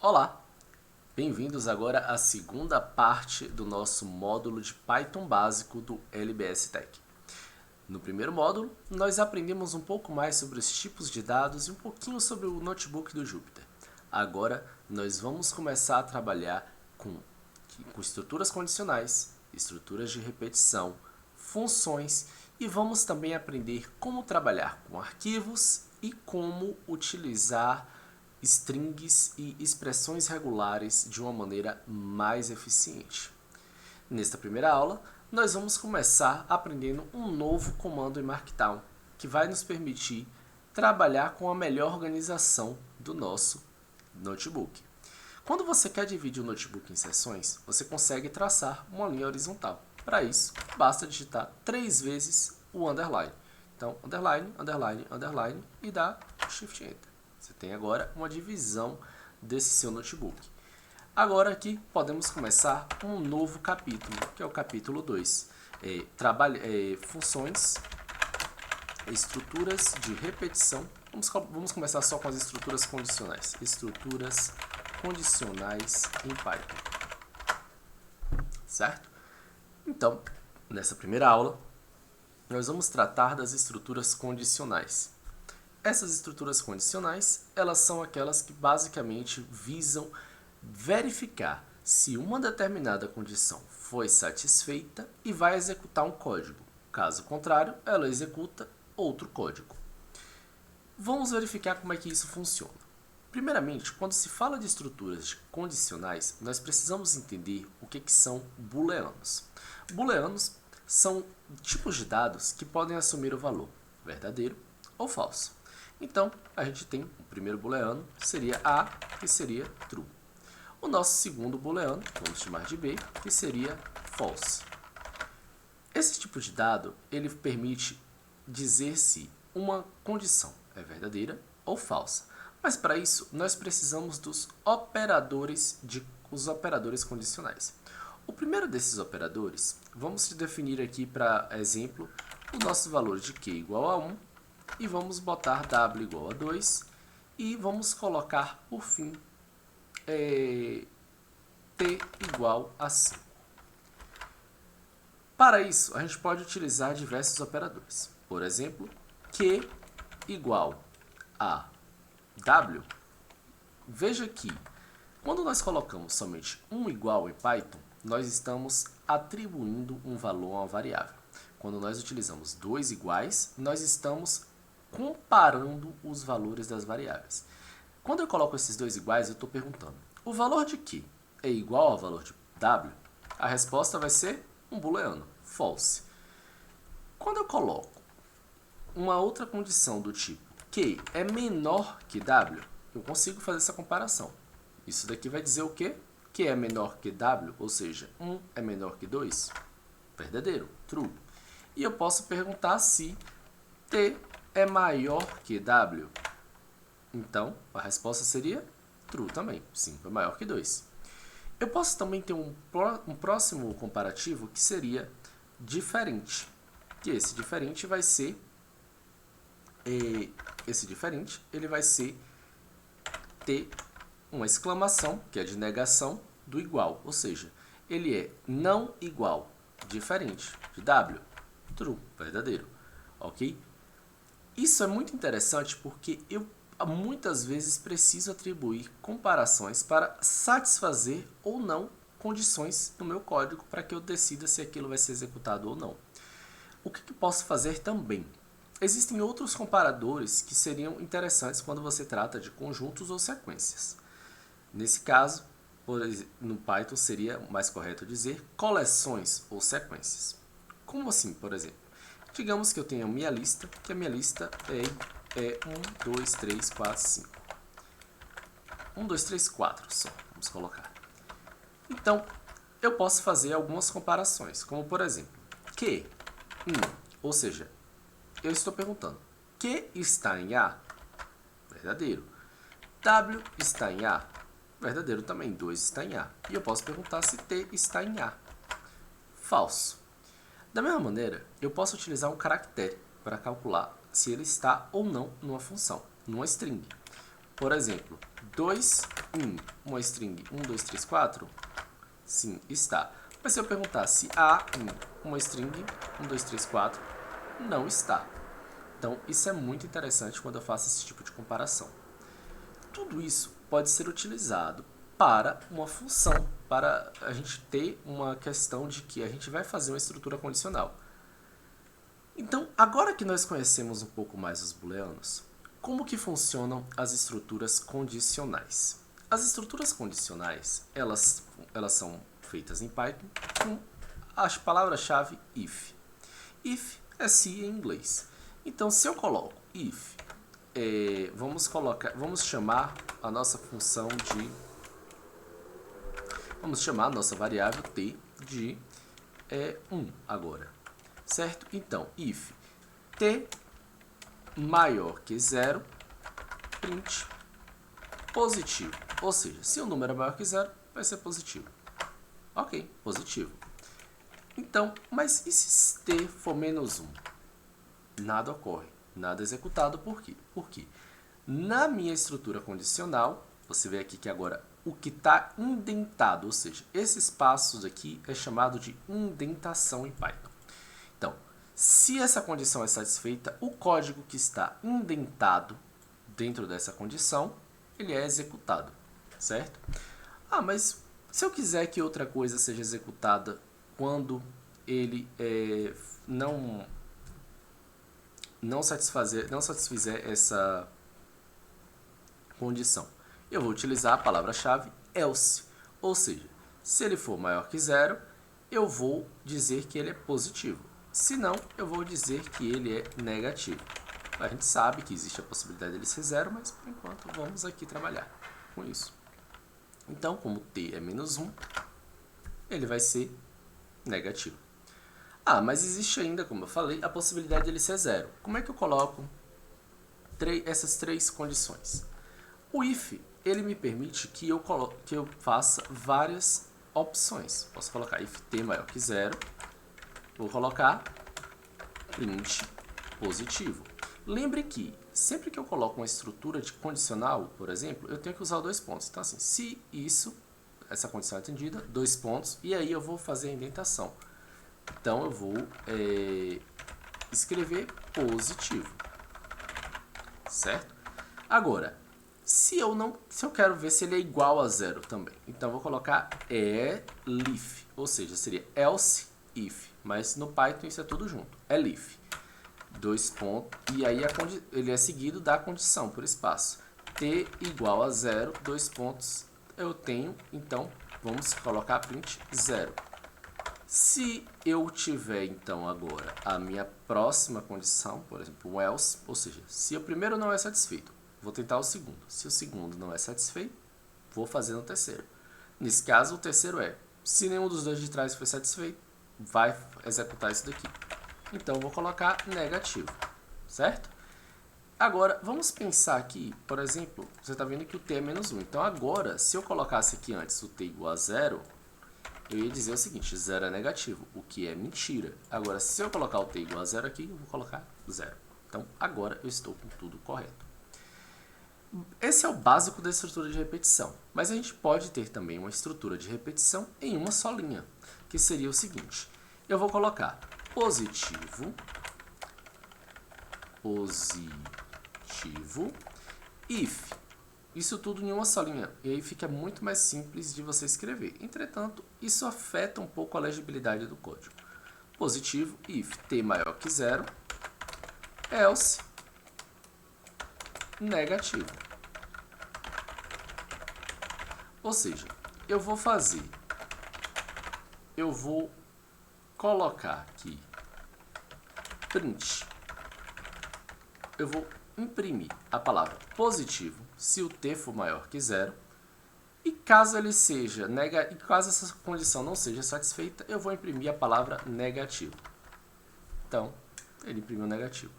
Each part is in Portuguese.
Olá, bem-vindos agora à segunda parte do nosso módulo de Python básico do LBS Tech. No primeiro módulo, nós aprendemos um pouco mais sobre os tipos de dados e um pouquinho sobre o notebook do Jupyter. Agora, nós vamos começar a trabalhar com estruturas condicionais, estruturas de repetição, funções e vamos também aprender como trabalhar com arquivos e como utilizar strings e expressões regulares de uma maneira mais eficiente. Nesta primeira aula, nós vamos começar aprendendo um novo comando em Markdown, que vai nos permitir trabalhar com a melhor organização do nosso notebook. Quando você quer dividir o notebook em seções, você consegue traçar uma linha horizontal. Para isso, basta digitar 3 vezes o underline. Então, underline, underline, underline e dá Shift Enter. Você tem agora uma divisão desse seu notebook. Agora aqui podemos começar um novo capítulo, que é o capítulo 2. Funções, estruturas de repetição. Vamos começar só com as estruturas condicionais. Estruturas condicionais em Python. Certo? Então, nessa primeira aula, nós vamos tratar das estruturas condicionais. Essas estruturas condicionais, elas são aquelas que basicamente visam verificar se uma determinada condição foi satisfeita e vai executar um código. Caso contrário, ela executa outro código. Vamos verificar como é que isso funciona. Primeiramente, quando se fala de estruturas condicionais, nós precisamos entender o que são booleanos. Booleanos são tipos de dados que podem assumir o valor verdadeiro ou falso. Então, a gente tem o primeiro booleano, seria A, que seria true. O nosso segundo booleano, vamos chamar de B, que seria false. Esse tipo de dado, ele permite dizer se uma condição é verdadeira ou falsa. Mas para isso, nós precisamos dos operadores condicionais. O primeiro desses operadores, vamos definir aqui para exemplo, o nosso valor de Q igual a 1, e vamos botar W igual a 2, e vamos colocar, por fim, T igual a 5. Para isso, a gente pode utilizar diversos operadores. Por exemplo, Q igual a W. Veja que, quando nós colocamos somente um igual em Python, nós estamos atribuindo um valor a uma variável. Quando nós utilizamos dois iguais, nós estamos comparando os valores das variáveis. Quando eu coloco esses dois iguais, eu estou perguntando, o valor de Q é igual ao valor de W? A resposta vai ser um booleano, false. Quando eu coloco uma outra condição do tipo Q é menor que W, eu consigo fazer essa comparação. Isso daqui vai dizer o quê? Q é menor que W, ou seja, 1 é menor que 2? Verdadeiro, true. E eu posso perguntar se T é maior que W. Então, a resposta seria true também. 5 é maior que 2. Eu posso também ter um próximo comparativo que seria diferente. Que esse diferente vai ser... ele vai ser ter uma exclamação, que é de negação, do igual. Ou seja, ele é não igual, diferente de W. True, verdadeiro. Ok? Isso é muito interessante porque eu muitas vezes preciso atribuir comparações para satisfazer ou não condições no meu código para que eu decida se aquilo vai ser executado ou não. O que eu posso fazer também? Existem outros comparadores que seriam interessantes quando você trata de conjuntos ou sequências. Nesse caso, no Python seria mais correto dizer coleções ou sequências. Como assim, por exemplo? Digamos que eu tenha minha lista, que a minha lista é 1, 2, 3, 4, 5. 1, 2, 3, 4 só, vamos colocar. Então, eu posso fazer algumas comparações, como por exemplo, Q, ou seja, eu estou perguntando, Q está em A? Verdadeiro. W está em A? Verdadeiro também, 2 está em A. E eu posso perguntar se T está em A. Falso. Da mesma maneira, eu posso utilizar um caractere para calcular se ele está ou não numa função, numa string. Por exemplo, 2 in uma string 1, 2, 3, 4, sim, está. Mas se eu perguntar se A em uma string 1, 2, 3, 4, não está. Então, isso é muito interessante quando eu faço esse tipo de comparação. Tudo isso pode ser utilizado para uma função, para a gente ter uma questão de que a gente vai fazer uma estrutura condicional. Então, agora que nós conhecemos um pouco mais os booleanos, como que funcionam as estruturas condicionais? As estruturas condicionais, elas são feitas em Python com a palavra-chave if. If é se em inglês. Então, se eu coloco if, vamos chamar a nossa função de... Vamos chamar a nossa variável t de 1 agora, certo? Então, if t maior que 0, print positivo. Ou seja, se o número é maior que 0, vai ser positivo. Ok, positivo. Então, mas e se t for menos 1? Nada ocorre, nada executado. Por quê? Porque na minha estrutura condicional, você vê aqui que agora o que está indentado, ou seja, esse espaço aqui é chamado de indentação em Python. Então, se essa condição é satisfeita, o código que está indentado dentro dessa condição, ele é executado, certo? Ah, mas se eu quiser que outra coisa seja executada quando ele não satisfizer essa condição, eu vou utilizar a palavra-chave else, ou seja, se ele for maior que 0, eu vou dizer que ele é positivo, se não, eu vou dizer que ele é negativo. A gente sabe que existe a possibilidade dele ser 0, mas por enquanto vamos aqui trabalhar com isso. Então, como t é menos 1, ele vai ser negativo. Ah, mas existe ainda, como eu falei, a possibilidade dele ser 0. Como é que eu coloco essas três condições? O if, ele me permite que eu faça várias opções. Posso colocar if t maior que 0, vou colocar print positivo. Lembre que sempre que eu coloco uma estrutura de condicional, por exemplo, eu tenho que usar 2 pontos. Então, assim, se essa condição é atendida, 2 pontos, e aí eu vou fazer a indentação. Então, eu vou escrever positivo, certo? Agora, se eu quero ver se ele é igual a 0 também, então eu vou colocar elif, ou seja, seria else if, mas no Python isso é tudo junto, elif. 2 pontos, e aí ele é seguido da condição por espaço. T igual a 0, 2 pontos, eu tenho, então, vamos colocar print 0. Se eu tiver, então, agora a minha próxima condição, por exemplo, um else, ou seja, se o primeiro não é satisfeito, vou tentar o segundo. Se o segundo não é satisfeito, vou fazer no terceiro. Nesse caso, o terceiro se nenhum dos dois de trás for satisfeito, vai executar isso daqui. Então, vou colocar negativo, certo? Agora, vamos pensar aqui, por exemplo, você está vendo que o t é menos 1. Então, agora, se eu colocasse aqui antes o t igual a 0, eu ia dizer o seguinte, 0 é negativo, o que é mentira. Agora, se eu colocar o t igual a 0 aqui, eu vou colocar 0. Então, agora eu estou com tudo correto. Esse é o básico da estrutura de repetição, mas a gente pode ter também uma estrutura de repetição em uma só linha, que seria o seguinte, eu vou colocar positivo, if, isso tudo em uma só linha, e aí fica muito mais simples de você escrever. Entretanto, isso afeta um pouco a legibilidade do código. Positivo, if t maior que 0, else, negativo. Ou seja, eu vou colocar aqui print, eu vou imprimir a palavra positivo se o t for maior que 0, e caso ele seja e caso essa condição não seja satisfeita, eu vou imprimir a palavra negativo. Então, ele imprimiu negativo.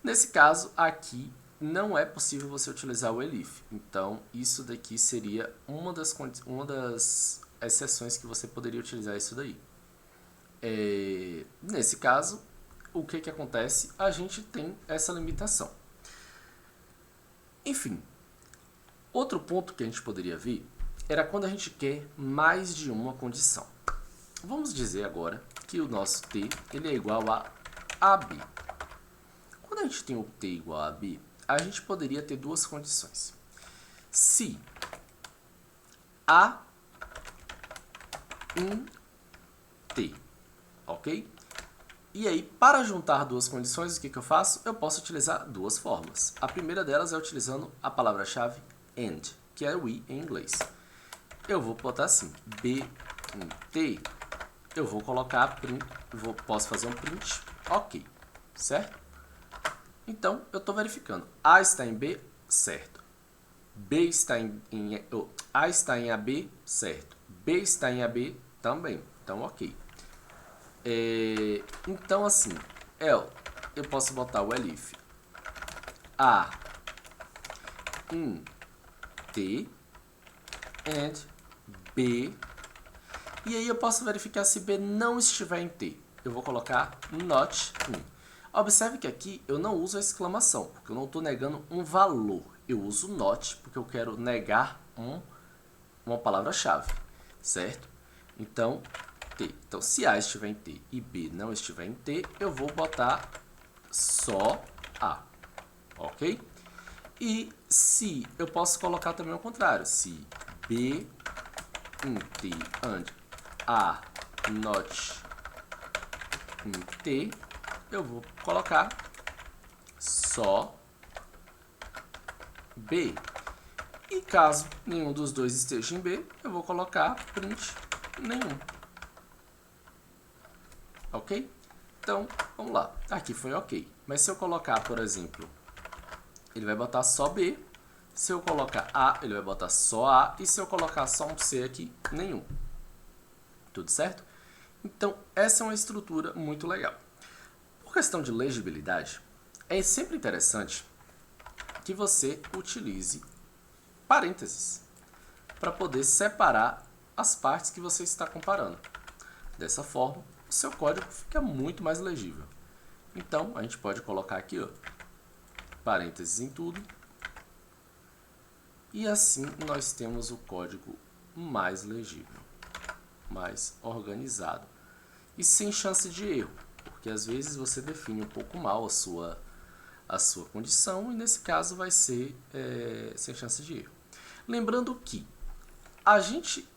Nesse caso, aqui não é possível você utilizar o elif. Então, isso daqui seria uma das exceções que você poderia utilizar isso daí. Nesse caso, o que acontece? A gente tem essa limitação. Enfim, Outro ponto que a gente poderia ver era quando a gente quer mais de uma condição. Vamos dizer agora que o nosso t ele é igual a AB. Quando a gente tem o t igual a AB, a gente poderia ter duas condições. Se A em T, ok? E aí, para juntar duas condições, o que eu faço? Eu posso utilizar duas fórmulas. A primeira delas é utilizando a palavra-chave AND, que é o I em inglês. Eu vou botar assim, B em T, eu vou colocar, posso fazer um print, ok, certo? Então, eu estou verificando. A está em B, certo. B está A está em AB, certo. B está em AB também, então ok. Então, assim, eu posso botar o elif A em T and B. E aí eu posso verificar se B não estiver em T. Eu vou colocar not in. Observe que aqui eu não uso a exclamação, porque eu não estou negando um valor. Eu uso not, porque eu quero negar uma palavra-chave, certo? Então, T. Então, se A estiver em T e B não estiver em T, eu vou botar só A, ok? E se eu posso colocar também ao contrário, se B em T and A not em T, eu vou colocar só B. E caso nenhum dos dois esteja em B, eu vou colocar print nenhum. Ok? Então, vamos lá. Aqui foi ok. Mas se eu colocar, por exemplo, ele vai botar só B. Se eu colocar A, ele vai botar só A. E se eu colocar só um C aqui, nenhum. Tudo certo? Então, essa é uma estrutura muito legal. Por questão de legibilidade, é sempre interessante que você utilize parênteses para poder separar as partes que você está comparando. Dessa forma, o seu código fica muito mais legível. Então, a gente pode colocar aqui, ó, parênteses em tudo. E assim nós temos o código mais legível, mais organizado e sem chance de erro, porque às vezes você define um pouco mal a sua condição e nesse caso vai ser sem chance de erro. Lembrando que a gente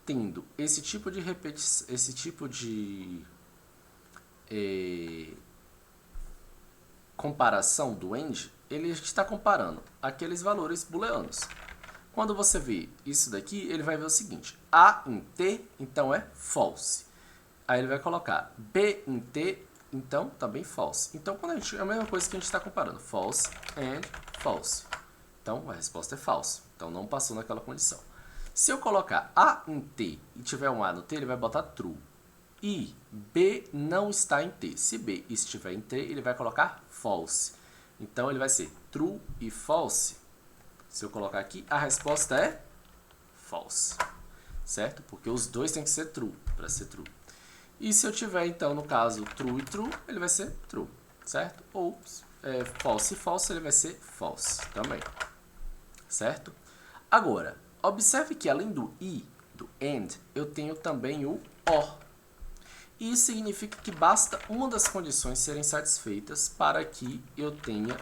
tendo esse tipo de repetição, esse tipo de comparação do AND, a gente está comparando aqueles valores booleanos. Quando você vê isso daqui, ele vai ver o seguinte: A em T, então é false. Aí ele vai colocar B em T, então também false. Então, é a mesma coisa que a gente está comparando, false and false. Então, a resposta é false. Então, não passou naquela condição. Se eu colocar A em T e tiver um A no T, ele vai botar true. E B não está em T. Se B estiver em T, ele vai colocar false. Então, ele vai ser true e false. Se eu colocar aqui, a resposta é false. Certo? Porque os dois têm que ser true para ser true. E se eu tiver, então, no caso, true e true, ele vai ser true. Certo? Ou false e false, ele vai ser false também. Certo? Agora, observe que além do I, do AND, eu tenho também o OR. Isso significa que basta uma das condições serem satisfeitas para que eu tenha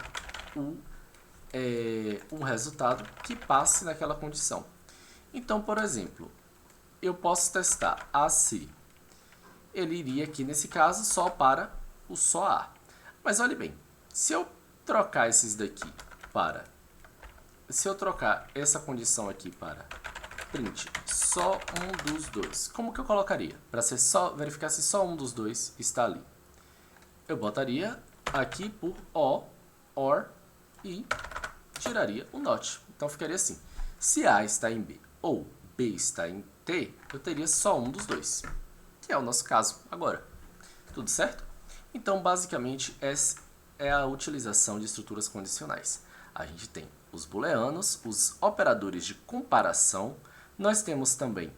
um resultado que passe naquela condição. Então, por exemplo, eu posso testar AC. Ele iria aqui, nesse caso, só para o só A. Mas olhe bem, se eu trocar esses daqui para... Se eu trocar essa condição aqui para print só um dos dois, como que eu colocaria? Para verificar se só um dos dois está ali. Eu botaria aqui por O, OR e tiraria o not. Então ficaria assim. Se A está em B ou B está em T, eu teria só um dos dois. Que é o nosso caso agora. Tudo certo? Então, basicamente, essa é a utilização de estruturas condicionais. A gente tem os booleanos, os operadores de comparação. Nós temos também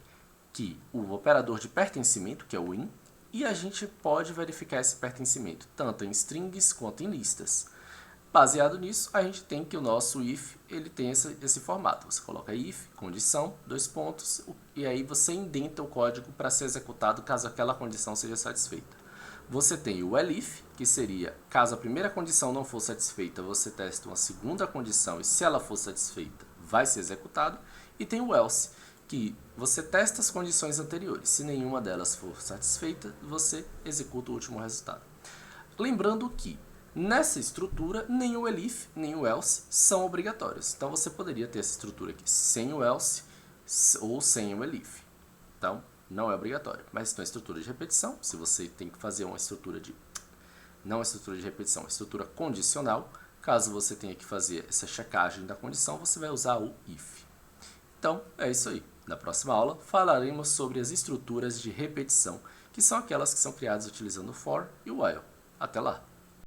o operador de pertencimento, que é o in, e a gente pode verificar esse pertencimento tanto em strings quanto em listas. baseado nisso, a gente tem que o nosso if ele tem esse formato. Você coloca if, condição, 2 pontos, e aí você indenta o código para ser executado caso aquela condição seja satisfeita. Você tem o elif, que seria, caso a primeira condição não for satisfeita, você testa uma segunda condição e se ela for satisfeita, vai ser executado. E tem o else, que você testa as condições anteriores. Se nenhuma delas for satisfeita, você executa o último resultado. Lembrando que nessa estrutura, nem o elif nem o else são obrigatórios. Então você poderia ter essa estrutura aqui sem o else ou sem o elif. Então, não é obrigatório. Mas na estrutura de repetição, se você tem que fazer uma estrutura de... não estrutura de repetição, estrutura condicional, caso você tenha que fazer essa checagem da condição, você vai usar o if. Então, é isso aí. Na próxima aula, falaremos sobre as estruturas de repetição, que são aquelas que são criadas utilizando o for e o while. Até lá!